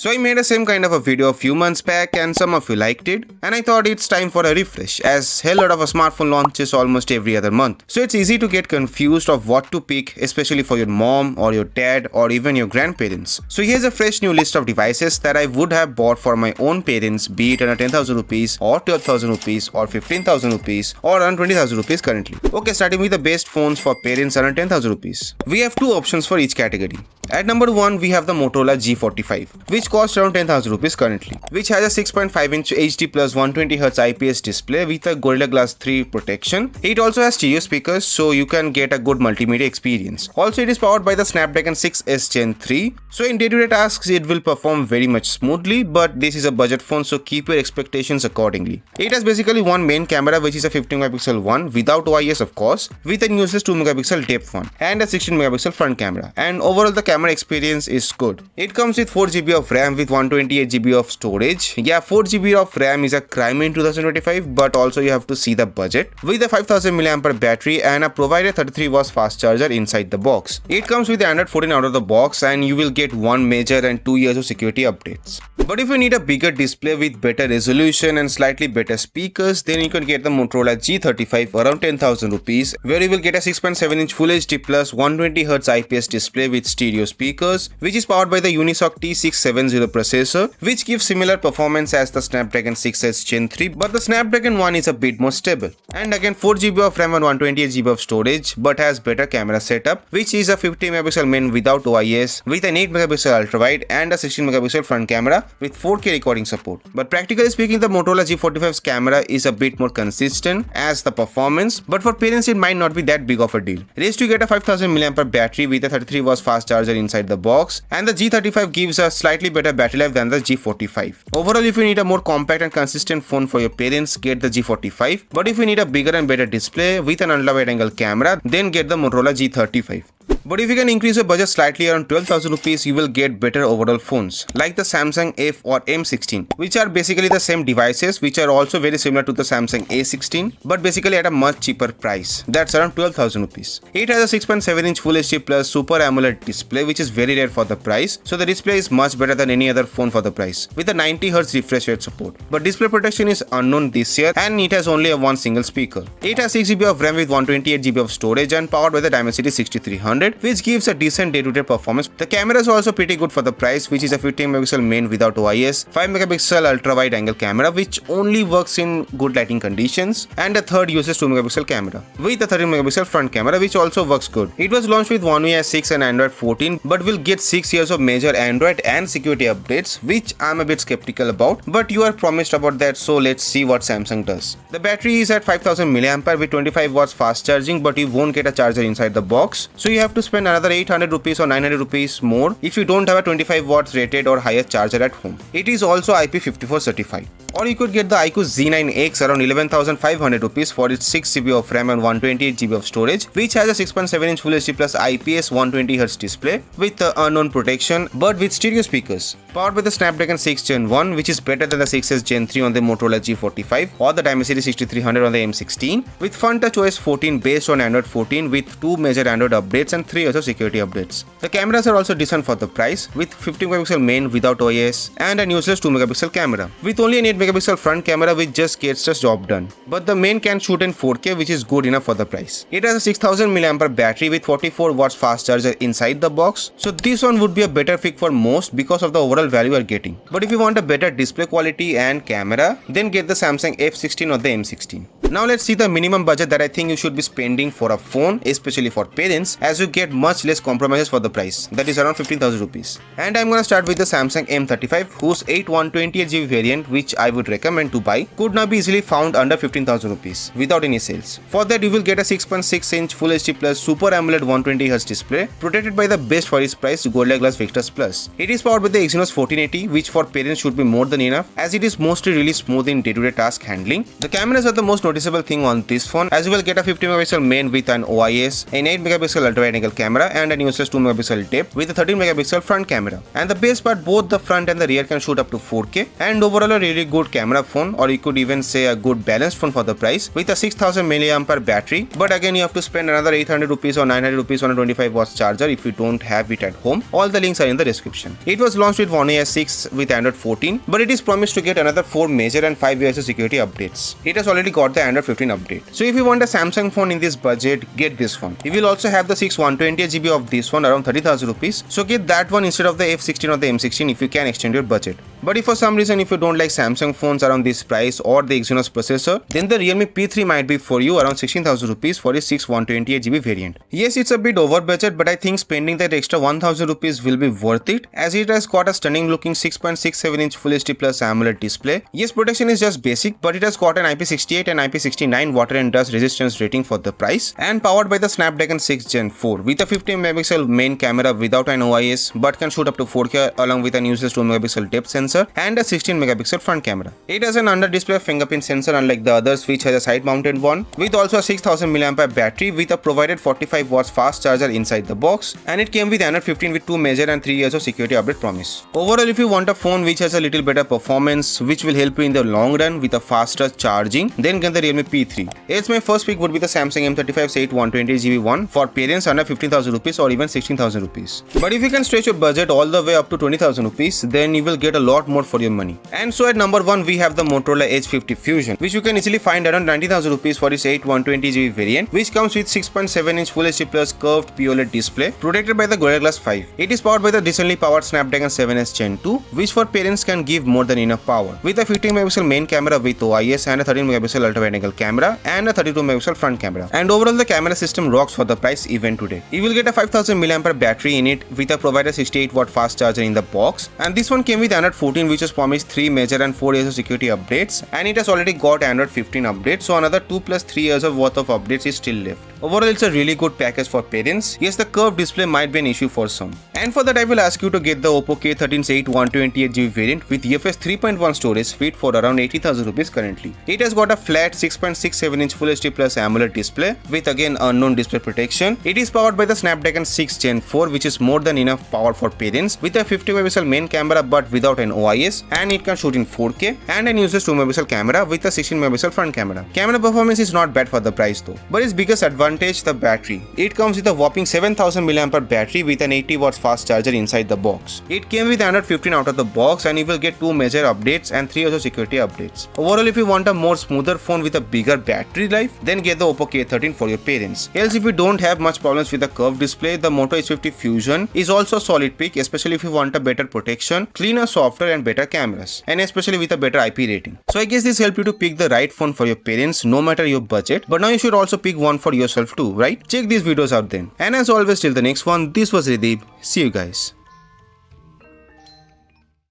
So I made a same kind of a video a few months back and some of you liked it, and I thought it's time for a refresh as hell lot of a smartphone launches almost every other month. So it's easy to get confused of what to pick, especially for your mom or your dad or even your grandparents. So here's a fresh new list of devices that I would have bought for my own parents, be it under 10,000 rupees or 12,000 rupees or 15,000 rupees or around 20,000 rupees currently. Okay, starting with the best phones for parents around 10,000 rupees. We have two options for each category. At number 1, we have the Motorola G45, which costs around 10,000 rupees currently, which has a 6.5-inch HD plus 120Hz IPS display with a Gorilla Glass 3 protection. It also has stereo speakers, so you can get a good multimedia experience. Also, it is powered by the Snapdragon 6S Gen 3, so in day-to-day tasks, it will perform very much smoothly, but this is a budget phone, so keep your expectations accordingly. It has basically one main camera, which is a 15MP one, without OIS of course, with a useless 2MP depth one, and a 16MP front camera, and overall the camera experience is good. It comes with 4GB of RAM with 128GB of storage. Yeah, 4GB of RAM is a crime in 2025, but also you have to see the budget. With a 5000 mAh battery and a provided 33W fast charger inside the box. It comes with Android 14 out of the box, and you will get 1 major and 2 years of security updates. But if you need a bigger display with better resolution and slightly better speakers, then you can get the Motorola G35 around 10,000 rupees, where you will get a 6.7-inch Full HD plus 120Hz IPS display with stereo speakers, which is powered by the Unisoc T670 processor, which gives similar performance as the Snapdragon 6S Gen 3, but the Snapdragon one is a bit more stable. And again 4GB of RAM and 128GB of storage, but has better camera setup, which is a 50MP main without OIS, with an 8MP ultra wide and a 16MP front camera with 4K recording support. But practically speaking, the Motorola G45's camera is a bit more consistent as the performance, but for parents it might not be that big of a deal. Rest, you get a 5000 mAh battery with a 33W fast charger inside the box, and the G35 gives a slightly better battery life than the G45. Overall, if you need a more compact and consistent phone for your parents, get the G45, but if you need a bigger and better display with an ultra wide angle camera, then get the Motorola G35. But if you can increase your budget slightly around 12,000 rupees, you will get better overall phones like the Samsung F or M16, which are basically the same devices, which are also very similar to the Samsung A16, but basically at a much cheaper price. That's around 12,000 rupees. It has a 6.7-inch Full HD plus Super AMOLED display, which is very rare for the price, so the display is much better than any other phone for the price, with a 90Hz refresh rate support. But display protection is unknown this year, and it has only one single speaker. It has 6GB of RAM with 128GB of storage and powered by the Dimensity 6300, which gives a decent day-to-day performance. The camera is also pretty good for the price, which is a 15MP main without OIS, 5MP ultra-wide angle camera which only works in good lighting conditions, and a third uses 2MP camera with a 13MP front camera which also works good. It was launched with One UI 6 and Android 14, but will get 6 years of major Android and security updates, which I'm a bit skeptical about, but you are promised about that, so let's see what Samsung does. The battery is at 5000 mAh with 25W fast charging, but you won't get a charger inside the box, so you have to spend another 800 rupees or 900 rupees more if you don't have a 25W rated or higher charger at home. It is also IP54 certified. Or you could get the iQOO Z9X around 11,500 rupees for its 6GB of RAM and 128GB of storage, which has a 6.7-inch Full HD plus IPS 120Hz display with unknown protection, but with stereo speakers. Powered by the Snapdragon 6 Gen 1, which is better than the 6S Gen 3 on the Motorola G45 or the Dimensity 6300 on the M16, with Fun Touch OS 14 based on Android 14 with 2 major Android updates and 3 other security updates. The cameras are also decent for the price, with 15MP main without OIS and a useless 2MP camera, with only an 8MP front camera which just gets the job done. But the main can shoot in 4K, which is good enough for the price. It has a 6000 mAh battery with 44W fast charger inside the box, so this one would be a better pick for most because of the overall value you are getting. But if you want a better display quality and camera, then get the Samsung F16 or the M16. Now let's see the minimum budget that I think you should be spending for a phone, especially for parents, as you get much less compromises for the price, that is around 15,000 rupees. And I'm gonna start with the Samsung M35, whose 128GB variant, which I would recommend to buy, could now be easily found under 15,000 rupees without any sales. For that, you will get a 6.6-inch Full HD plus Super AMOLED 120Hz display, protected by the best for its price Gorilla Glass Victus Plus. It is powered by the Exynos 1480, which for parents should be more than enough, as it is mostly really smooth in day-to-day task handling. The cameras are the most noticeable noticeable thing on this phone, as you will get a 50 megapixel main with an OIS, an 8 megapixel ultra wide angle camera, and an useless 2 megapixel depth with a 13 megapixel front camera. And the best part, both the front and the rear can shoot up to 4K, and overall a really good camera phone, or you could even say a good balanced phone for the price, with a 6000 mAh battery. But again, you have to spend another 800 rupees or 900 rupees on a 25 watts charger if you don't have it at home. All the links are in the description. It was launched with One UI 6 with Android 14, but it is promised to get another 4 major and 5 years of security updates. It has already got the Android 15 update. So if you want a Samsung phone in this budget, get this one. You will also have the 128GB of this one, around 30,000 rupees. So get that one instead of the F16 or the M16 if you can extend your budget. But if for some reason if you don't like Samsung phones around this price or the Exynos processor, then the Realme P3 might be for you, around 16,000 rupees for its 128GB variant. Yes, it's a bit over budget, but I think spending that extra 1,000 rupees will be worth it, as it has got a stunning looking 6.67-inch Full HD Plus AMOLED display. Yes, protection is just basic, but it has got an IP68 and IP69 water and dust resistance rating for the price, and powered by the Snapdragon 6 Gen 4 with a 50 megapixel main camera without an OIS, but can shoot up to 4K along with an useless 2 megapixel depth sensor and a 16 megapixel front camera. It has an under display fingerprint sensor unlike the others, which has a side mounted one, with also a 6000 mAh battery with a provided 45 watts fast charger inside the box, and it came with Android 15 with 2 major and 3 years of security update promise. Overall, if you want a phone which has a little better performance, which will help you in the long run with a faster charging, then get the Realme P3. Else my first pick would be the Samsung M35 Say 128GB one for parents under 15,000 rupees or even 16,000 rupees. But if you can stretch your budget all the way up to 20,000 rupees, then you will get a lot more for your money. And so at number 1 we have the Motorola Edge 50 Fusion, which you can easily find around 90,000 rupees for its 128GB variant, which comes with 6.7-inch Full HD Plus curved POLED display protected by the Gorilla Glass 5. It is powered by the recently powered Snapdragon 7S Gen 2, which for parents can give more than enough power, with a 15 megapixel main camera with OIS and a 13 megapixel ultra wide angle camera and a 32 megapixel front camera. And overall the camera system rocks for the price even today. You will get a 5000 mAh battery in it with a provided 68 watt fast charger in the box, and this one came with Android 14, which has promised 3 major and 4 years of security updates, and it has already got Android 15 updates, so another 2 plus 3 years of worth of updates is still left. Overall, it's a really good package for parents. Yes, the curved display might be an issue for some. And for that, I will ask you to get the Oppo K13's 128GB variant with UFS 3.1 storage speed for around 80,000 rupees currently. It has got a flat 6.67-inch Full HD Plus AMOLED display with again unknown display protection. It is powered by the Snapdragon 6 Gen 4, which is more than enough power for parents, with a 50 megapixel main camera but without an OIS, and it can shoot in 4K, and an uses 2 megapixel camera with a 16 megapixel front camera. Camera performance is not bad for the price though, but its biggest advantage, the battery. It comes with a whopping 7000 mAh battery with an 80 watts fast charger inside the box. It came with Android 15 out of the box, and you will get 2 major updates and 3 other security updates. Overall, if you want a more smoother phone with a bigger battery life, then get the Oppo K13 for your parents. Else, if you don't have much problems with the curved display, the Moto H50 Fusion is also a solid pick, especially if you want a better protection, cleaner software and better cameras, and especially with a better IP rating. So I guess this helped you to pick the right phone for your parents no matter your budget, but now you should also pick one for yourself too, right? Check these videos out then. And as always, till the next one, this was Rideep. See you guys.